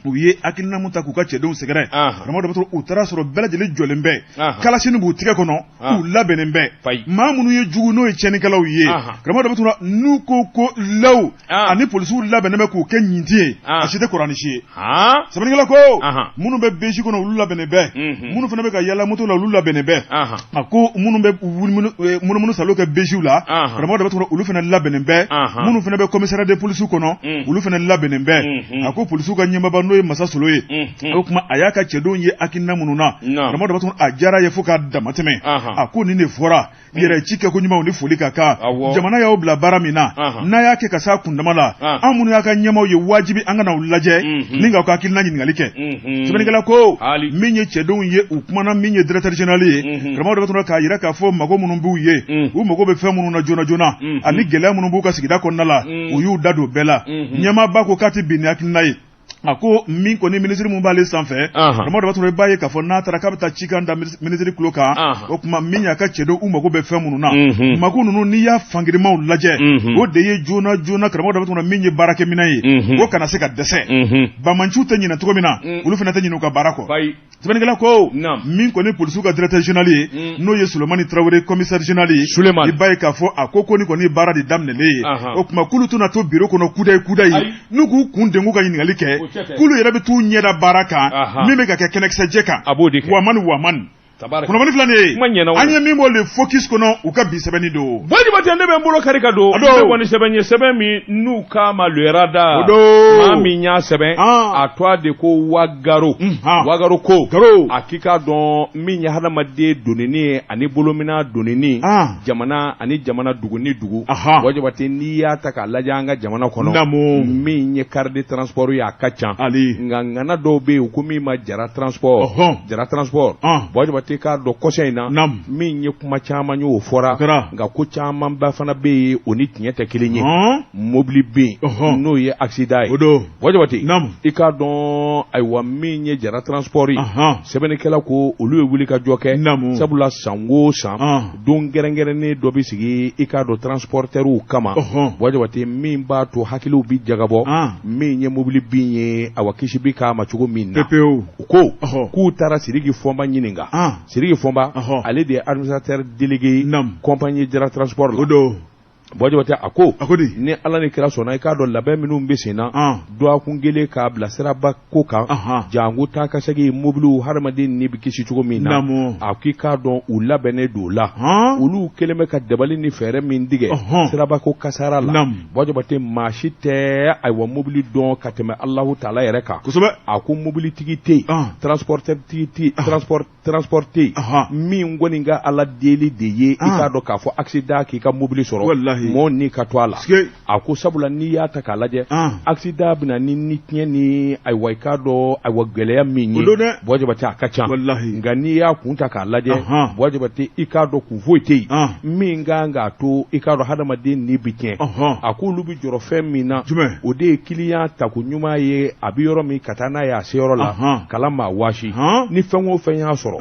u ye hakilina mun ta k'u ka cɛdenw sɛgɛrɛ karamɔgɔ daba tugura u taara sɔrɔ bɛɛ lajɛlen jɔlen bɛ kalasini b'u tigɛ kɔnɔ k'u labɛnnen bɛ maa minnu ye jugu n'o ye tiɲɛnikɛlaw ye karamɔgɔ daba tugura n'u ko law ani polisiw labɛnnen bɛ k'u kɛ ɲinti ye a si tɛ kuranisi ye sɛbɛnnikɛla ko minnu bɛ besi kɔnɔ olu labɛnnen bɛ minnu fana bɛ ka yala moto la olu labɛnnen bɛ a ko minnu bɛ munumunu salo kɛ besiw la karamɔgɔ daba tugura olu fana labɛnnen bɛ minnu fana bɛ commissariat de polisiw kɔnɔ olu fana labɛnnen bɛ a ko polisiw ka ɲɛmaaba n'o ye Masa Solo ye o tuma a y'a ka cɛdenw ye hakilina minnu na karamɔgɔ daba tugura a diyara ye fo k'a damatɛmɛ a ko nin de fɔra yɛrɛ ci kɛ ko ɲumanw ni foli ka kan jamana y'aw bila baara min na n'a y'a kɛ ka s'a kundama la an minnu y'a ka ɲɛmaw ye wajibi an ka n'aw lajɛ ni k'aw ka hakilina ɲininkali kɛ sɛbɛnnikɛla ko min ye cɛdenw ye u kumana min ye directeur général ye karamɔgɔ dɔ bɛ k'a yira k'a fɔ mago minnu b'u ye u mago bɛ fɛn minnu na joona joona ani gɛlɛya minnu b'u ka sigida kɔnɔna la u y'u da don bɛɛ la ɲɛmaaba ko k'a tɛ bin ni hakilina ye a ko min kɔni minisiri mun b'ale sanfɛ karamɔgɔ dɔ b'a sɔrɔ i b'a ye k'a fɔ n'a taara k'a bɛ taa cikan da minisiri tulo kan o tuma min y'a ka cɛdenw u mago bɛ fɛn minnu na mago ninnu n'i y'a fangirimaw lajɛ o de ye joona joona karamɔgɔ dɔ b'a sɔrɔ min ye baarakɛminɛn ye o kana se ka dɛsɛ bamanciw tɛ ɲinɛ cogo min na olu fana tɛ ɲinɛ u ka baara kɔ sɛbɛnnikɛla ko min kɔni polisiw ka directeur général ye n'o ye Sulemani Traoré commissaire général ye i b'a ye k'a fɔ a ko ni kɔni baara de daminɛlen ye o tuma k'olu tɛna to bureau kɔnɔ kudayi n'u k'u kun dengu ka ɲininkali kɛ k'ulu yɛrɛ bɛ t'u ɲɛda baara kan min bɛ ka kɛ kɛnɛkisɛjɛ kan wamani kunnafoni filɛ nin ye an ye min b'o le focus kɔnɔ u ka bi sɛbɛnni don Jabate ne bɛ n bolo kari ka don ne kɔni sɛbɛn ye sɛbɛn min n'u k'a ma le radar maa min y'a sɛbɛn a tɔgɔ de ko Wagaro ko a k'i k'a dɔn min ye hadamaden donini ye ani bolomina donini jamana ani jamana dugu ni dugu Jabate n'i y'a ta k'a lajɛ an ka jamana kɔnɔ min ye carte de transport ye a ka ca nka ŋana dɔw bɛ yen u ko min ma jara transport Jabate k'a dɔn kɔsɛ in na min ye kuma caman y'o fɔra nka ko caman ba fana bɛ yen o ni tiɲɛ tɛ kelen ye mobili bɛ yen n'o ye accident ye Jabate i k'a dɔn ayiwa min ye jara transport ye sɛbɛnnikɛla ko olu ye wuli ka jɔ kɛ sabula san o san don gɛrɛngɛrɛnnen dɔ bɛ sigi i k'a dɔn transporteurs kama Jabate min b'a to hakiliw bɛ jagabɔ min ye mobili bin ye awa kisi bi k'a ma cogo min na u ko k'u taara Sidiki Fɔnba ɲininka Sidiki Fɔnba ale de ye administrateur délégué compagnie jara transport la Jabate a ko ni Ala ni kira sɔnna i k'a dɔn labɛn minnu bɛ sen na dɔgɔkun kelen k'a bila siraba ko kan jango taa ka segin mobiliw hadamaden ni bɛ kisi cogo min na a k'i k'a dɔn u labɛnnen don o la olu kelen bɛ ka dabali ni fɛɛrɛ min tigɛ siraba ko kasara la Jabate maa si tɛ ayiwa mobili dɔn ka tɛmɛ Alahu Taala yɛrɛ kan a ko mobilitigi tɛ yen transporteur tɛ yen min kɔni ka Ala deli de ye i k'a dɔn k'a fɔ accident k'i ka mobili sɔrɔ mɔɔ ni ka to a la a ko sabula n'i y'a ta k'a lajɛ accident bɛna ni tiɲɛ ni ayiwa i k'a dɔn ayiwa gɛlɛya min ye Jabate a ka ca nka n'i y'a kun ta k'a lajɛ Jabate i k'a dɔn kun foyi tɛ yen min kan k'a to i k'a dɔn hadamaden ni bi tiɲɛ a ko olu bɛ jɔrɔ fɛn min na o de ye client tako ɲuman ye a bɛ yɔrɔ min ka taa n'a ye a se yɔrɔ la kala maa waasi ni fɛn o fɛn y'a sɔrɔ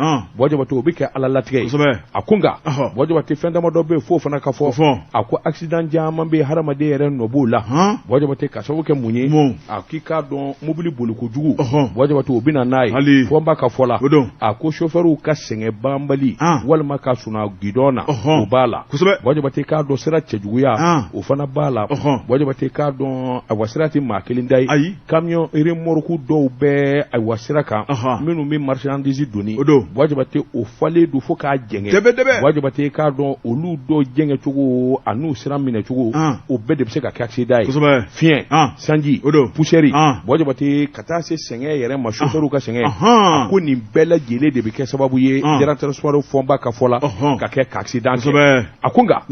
Jabate o bɛ kɛ Ala latigɛ ye a ko nka Jabate fɛn damadɔ bɛ yen f'o fana ka fɔ a ko accident caman bɛ hadamaden yɛrɛ nɔ b'o la Jabate ka sababu kɛ mun ye a k'i k'a dɔn mobili boli kojugu Jabate o bɛ na n'a ye Fɔnba ka fɔ la a ko chauffeur ka sɛgɛn banbali walima ka suna guidon na o b'a la Jabate k'a dɔn sira cɛjuguya o fana b'a la Jabate k'a dɔn ayiwa sira tɛ maa kelen da ye camion remorque dɔw bɛ ayiwa sira kan minnu bɛ marchandise doni Jabate o falen don fo k'a jɛngɛ Jabate k'a dɔn olu dɔw jɛngɛ cogo a n'u sira minɛ cogo o bɛɛ de bɛ se ka kɛ accident ye fiɲɛ sanji poussière Jabate ka taa se sɛgɛn yɛrɛ ma chauffeur ka sɛgɛn a ko nin bɛɛ lajɛlen de bɛ kɛ sababu ye jara transport Fɔnba ka fɔ la ka kɛ ka accident kɛ a ko nka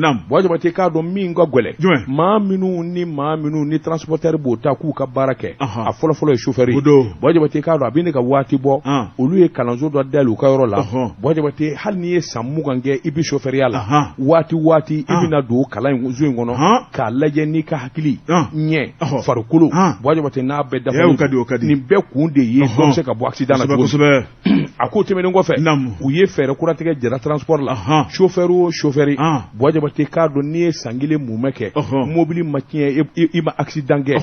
Jabate k'a dɔn min ka gɛlɛn maa minnu ni transporteur b'o ta k'u ka baara kɛ a fɔlɔfɔlɔ ye chauffeur ye Jabate k'a dɔn a bɛ ne ka waati bɔ olu ye kalanso dɔ dayɛlɛ u ka yɔrɔ la Jabate hali n'i ye san 20 kɛ i bɛ chauffeuria la waati i bɛna don kalan zo in kɔnɔ k'a lajɛ n'i ka hakili ɲɛ farikolo Jabate n'a bɛɛ dafa nin bɛɛ kun de ye dɔ bɛ se ka bɔ accident na cogo a ko tɛmɛnen kɔfɛ u ye fɛɛrɛ kura tigɛ jara transport la chauffeur o chauffeur Jabate k'a dɔn n'i ye san 1 mun kɛ mobili ma tiɲɛ i ma accident kɛ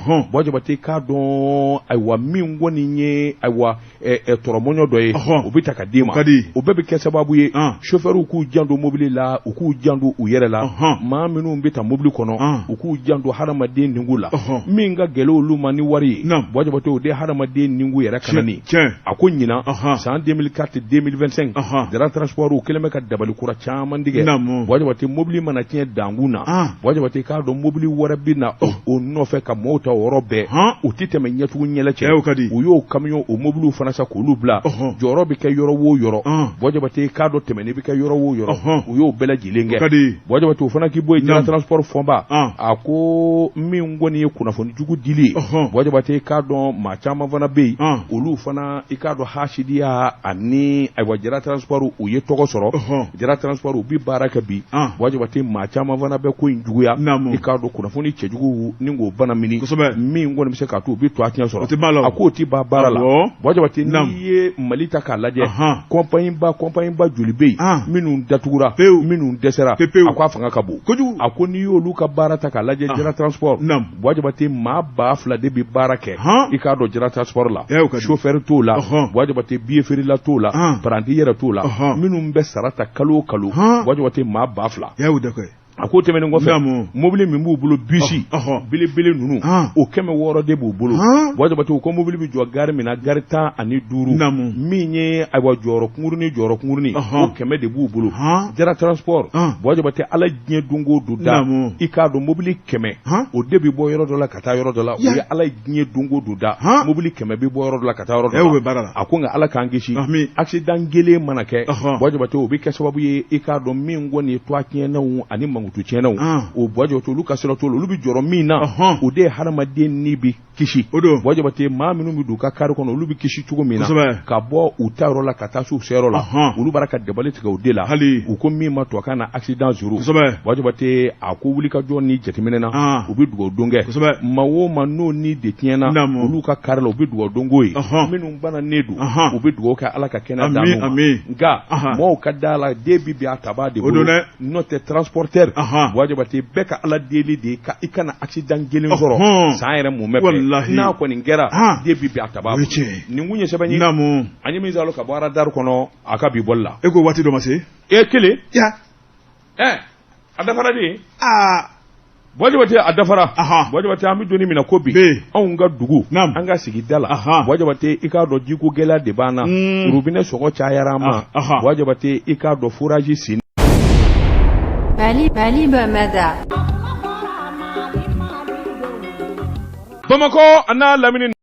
Jabate k'a dɔn ayiwa min kɔni ye ayiwa tɔrɔmɔɲɔ dɔ ye o bɛ ta ka d'i ma o bɛɛ bɛ kɛ sababu ye chauffeur k'u janto mobili la u k'u janto u yɛrɛ la maa minnu bɛ ta mobili kɔnɔ u k'u janto hadamaden ningu la min ka gɛlɛ olu ma ni wari ye Jabate o de hadamaden ningu yɛrɛ kanani a ko ɲinan san 2004-2025 Jara Transport u kelen bɛ ka dabali kura caman tigɛ Wajabate mobili mana tiɲɛ dankun na Wajabate k'a dɔn mobili wɛrɛ bɛ na o nɔfɛ ka mɔɔw ta yɔrɔ bɛɛ u tɛ tɛmɛ ɲɛtugu ɲɛlɛ cɛ u y'o camion o mobiliw fana sa k'olu bila jɔyɔrɔ bɛ kɛ yɔrɔ o yɔrɔ Wajabate k'a dɔn tɛmɛni bɛ kɛ yɔrɔ o yɔrɔ u y'o bɛɛ lajɛlen kɛ Wajabate o fana k'i bɔ yen Jara Transport fɔnba a ko min kɔni ye kunnafoni jugu dili Wajabate k'a dɔn maa caman fana bɛ yen olu fana i k'a dɔn hasidiya ani ayiwa Jara Transport u ye tɔgɔ sɔrɔ Jara Transport u bi baara kɛ bi Wajabate maa caman fana bɛ ko in juguya i k'a dɔn kunnafoni cɛjugu ni k'o bana mini min kɔni bɛ se k'a to u bi to a tiɲɛ sɔrɔ a k'o ti ban baara la Wajabate n'i ye Mali ta k'a lajɛ compagnie ba joli bɛ yen minnu datugura minnu dɛsɛra a ko a fanga ka bon a ko n'i y'olu ka baara ta k'a lajɛ Jara Transport Wajabate maa 2000 de bi baara kɛ i k'a dɔn Jara Transport la chauffeur t'o la Wajabate billet feerela t'o la paranti yɛrɛ t'o la minnu bɛ sara ta kalo o kalo Wajabate maa 2000 a ko tɛmɛnen kɔfɛ mobili min b'u bolo bisi belebele ninnu o 600 de b'u bolo Wajabate u ko mobili bɛ jɔ gari min na gari 15 min ye ayiwa jɔyɔrɔ kungurunin o 100 de b'u bolo Jara Transport Wajabate ala diɲɛ don o don da i k'a dɔn mobili 100 o de bɛ bɔ yɔrɔ dɔ la ka taa yɔrɔ dɔ la o ye ala diɲɛ don o don da mobili 100 bɛ bɔ yɔrɔ dɔ la ka taa yɔrɔ dɔ la a ko nka ala k'an kisi accident gɛlɛn mana kɛ Wajabate o bɛ kɛ sababu ye i k'a dɔn min kɔni ye toit tiɲɛnaw ani mankutu tiɲɛnaw o Wajabate olu ka sira t'olu olu bɛ jɔrɔ min na o de ye hadamaden ni bi kisi Wajabate maa minnu bɛ don u ka kari kɔnɔ olu bɛ kisi cogo min na ka bɔ u ta yɔrɔ la ka taa s'u seyɔrɔ la olu b'ara ka dabali tigɛ o de la u ko min ma to a ka na accident zuru Wajabate a ko wuli ka jɔ ni jateminɛ na u bɛ dugawu don kɛ maa o maa n'o ni de tiɲɛna olu ka kari la u bɛ dugawu don k'o ye minnu bananen don u bɛ dugawu kɛ ala ka kɛnɛ d'a ma nka mɔɔw ka da la den bi a tabaa de bolo n'o tɛ transporteur Wajabate bɛɛ ka ala deli de ka i kana accident gɛlɛn sɔrɔ san yɛrɛ mun bɛ bɛn n'a kɔni kɛra den bi a tabaa nin kun ye sɛbɛn ye an ye min salo ka bɔ radar kɔnɔ a ka bi bɔli la e ko waati dɔ ma se kelen a dafara de Wajabate a dafara Wajabate an bɛ donni min na ko bi anw ka dugu an ka sigida la Wajabate i k'a dɔn jiko gɛlɛya de b'an na robinet sɔgɔ cayara an ma Wajabate i k'a dɔn fourage sen Bali Bamada Bamakɔ a n'a lamini